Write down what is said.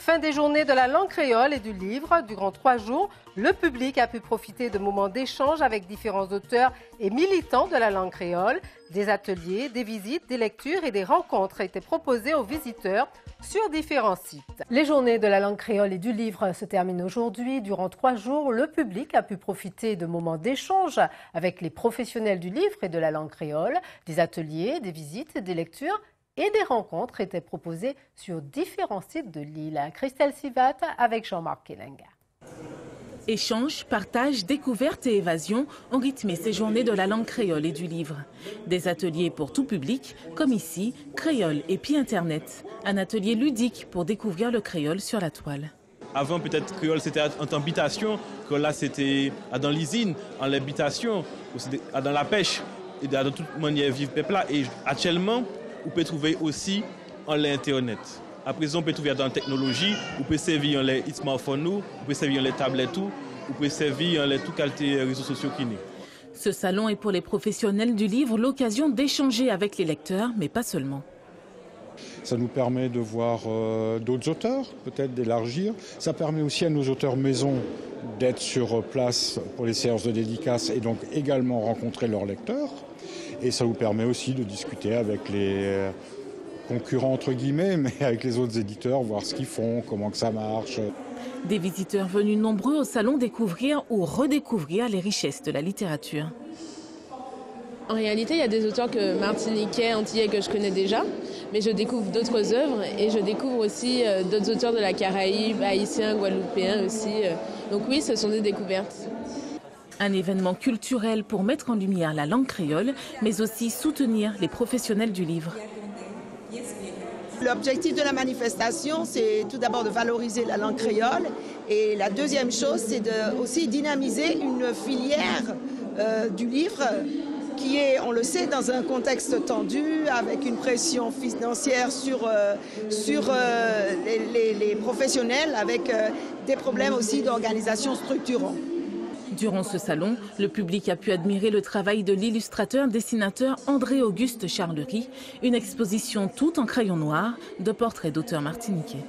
Fin des journées de la langue créole et du livre. Durant 3 jours, le public a pu profiter de moments d'échange avec différents auteurs et militants de la langue créole. Des ateliers, des visites, des lectures et des rencontres étaient proposés aux visiteurs sur différents sites. Les journées de la langue créole et du livre se terminent aujourd'hui. Durant 3 jours, le public a pu profiter de moments d'échange avec les professionnels du livre et de la langue créole. Des ateliers, des visites, des lectures et des rencontres étaient proposées sur différents sites de l'île. Christelle Sivat avec Jean-Marc Kelenga. Échanges, partages, découvertes et évasions ont rythmé ces journées de la langue créole et du livre. Des ateliers pour tout public, comme ici, Créole et puis Internet. Un atelier ludique pour découvrir le créole sur la toile. Avant, peut-être, créole, c'était en habitation, que là, c'était dans l'usine, en l'habitation, dans la pêche, et dans toute manière vivre peuple là. Et actuellement, on peut trouver aussi en l'Internet. À présent, on peut trouver dans la technologie, on peut servir en les smartphones, on peut servir en les tablettes, on peut servir en les tout qualité réseaux sociaux qui n'est. Ce salon est pour les professionnels du livre l'occasion d'échanger avec les lecteurs, mais pas seulement. Ça nous permet de voir d'autres auteurs, peut-être d'élargir. Ça permet aussi à nos auteurs maison d'être sur place pour les séances de dédicaces et donc également rencontrer leurs lecteurs. Et ça vous permet aussi de discuter avec les concurrents entre guillemets, mais avec les autres éditeurs, voir ce qu'ils font, comment que ça marche. Des visiteurs venus nombreux au salon découvrir ou redécouvrir les richesses de la littérature. En réalité, il y a des auteurs martiniquais, antillais que je connais déjà, mais je découvre d'autres œuvres et je découvre aussi d'autres auteurs de la Caraïbe, haïtiens, guadeloupéens aussi. Donc oui, ce sont des découvertes. Un événement culturel pour mettre en lumière la langue créole, mais aussi soutenir les professionnels du livre. L'objectif de la manifestation, c'est tout d'abord de valoriser la langue créole. Et la deuxième chose, c'est de aussi dynamiser une filière du livre qui est, on le sait, dans un contexte tendu, avec une pression financière sur les professionnels, avec des problèmes aussi d'organisation structurants. Durant ce salon, le public a pu admirer le travail de l'illustrateur-dessinateur André-Auguste Charlery, une exposition toute en crayon noir de portraits d'auteurs martiniquais.